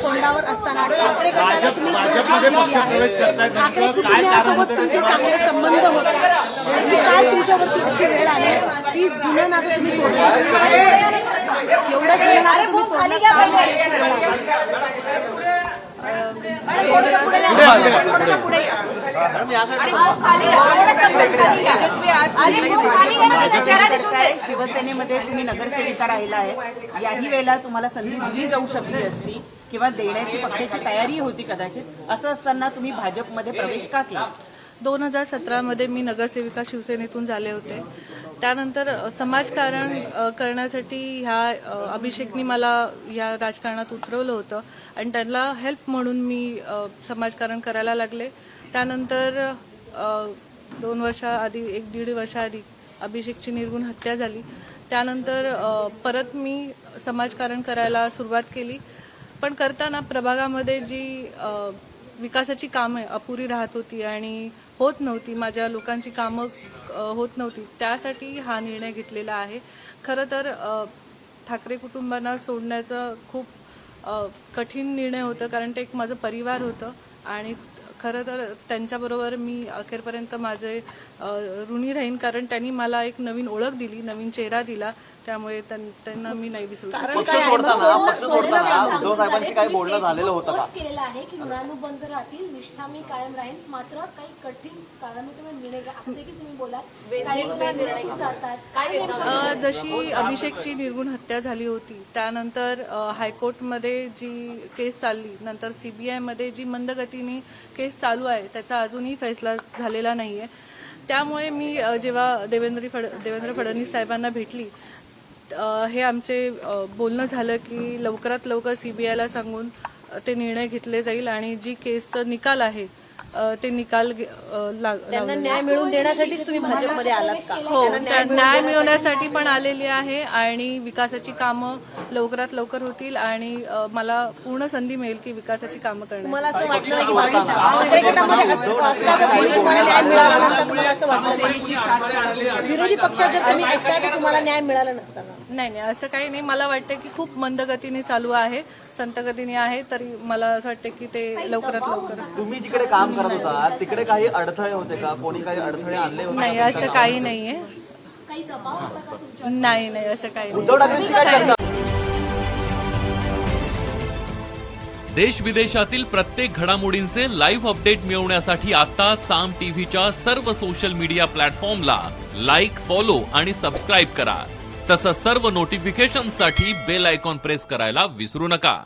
तोंडावर असताना ठाकरे गटाला तुम्ही ठाकरे कुटुंबियांसोबत तुमचे चांगले संबंध होते, काल तुमच्यावरती अशी वेळ आली की जुनं नातं तुम्ही तोडलं, एवढं जुनं नातं तुम्ही शिवसेनेमध्ये तुम्ही नगरसेविका राहिला आहे, याही वेळेला तुम्हाला संधी दिली जाऊ शकली असती किंवा देण्याची पक्षाची तयारी होती कदाचित, असं असताना तुम्ही भाजपमध्ये प्रवेश का केला? 2017 मध्ये मी नगरसेविका शिवसेनेतून झाले होते. त्यानंतर समाजकारण करण्यासाठी ह्या अभिषेकनी मला या राजकारणात उतरवलं होतं आणि त्यांना हेल्प म्हणून मी समाजकारण करायला लागले. त्यानंतर 2 वर्षाआधी 1-1.5 वर्षाआधी अभिषेकची निर्गुण हत्या झाली. त्यानंतर परत मी समाजकारण करायला सुरुवात केली. पण करताना प्रभागामध्ये जी विकासाची कामं अपुरी राहत होती आणि होत नव्हती, माझ्या लोकांची कामं होत नव्हती, त्यासाठी हा निर्णय घेतलेला आहे. खरं तर ठाकरे कुटुंबांना सोडण्याचा खूप कठीण निर्णय होता, कारण ते एक माझं परिवार होतं आणि खरं तर त्यांच्याबरोबर मी अखेरपर्यंत माझे ऋणी राहीन, कारण त्यांनी मला एक नवीन ओळख दिली, नवीन चेहरा दिला. त्यामुळे त्यांना मी नाही विसरू शकत. पक्ष सोडताना उद्धव साहेबांशी काही बोलणं झालेलं होतं का? केलेला आहे की ऋणानु बंद राहतील, निष्ठा मी कायम राहील, मात्र काही कठीण काळाने तुम्ही निर्णय घ्या, की तुम्ही बोला जशी अभिषेकची निर्गुण हत्या झाली होती, त्यानंतर हायकोर्टमध्ये जी केस चालली, नंतर CBI मध्ये जी मंदगतीने केस चालू आहे, त्याचा अजूनही फैसला झालेला नाहीये. त्यामुळे मी जेव्हा देवेंद्र फडणवीस साहेबांना भेटली, हे आमचे बोलणं झालं की लवकरात लवकर CBIला सांगून ते निर्णय घेतले जाईल आणि जी केसचा निकाल आहे ते निकाल न्याय मिळवून देण्यासाठीच तुम्ही भाजपमध्ये आलात का? हो, न्याय मिळवण्यासाठी पण आलेली आहे आणि विकासाची कामं लवकरात लवकर होतील आणि मला पूर्ण संधी मिळेल की विकासाची कामं करण्याची. मला असं वाटलं की न्याय मिळाला नसता, तुम्हाला असं वाटलं विरोधी पक्षात जर तुम्ही असता तर तुम्हाला न्याय मिळाला नसता? नाही, असं काही नाही. मला वाटतं की खूप मंदगतीने चालू आहे, संतगतीने आहे, तरी मला असं वाटतं की ते लवकरात लवकर. तुम्ही जिकडे काम करत होता तिकडे काही अडथळे होते का? कोणी काही अडथळे आणले होते? नाही, असं काही नाहीये. नाही, असं काही नाही. उद्धव ठाकरेंची काय चर्चा? देश विदेशातील प्रत्येक घडामोडींचे लाईव्ह अपडेट मिळवण्यासाठी आता साम टीव्हीच्या सर्व सोशल मीडिया प्लॅटफॉर्मला लाईक, फॉलो आणि सबस्क्राईब करा. तसंच सर्व नोटिफिकेशनसाठी बेल आयकॉन प्रेस करायला विसरू नका.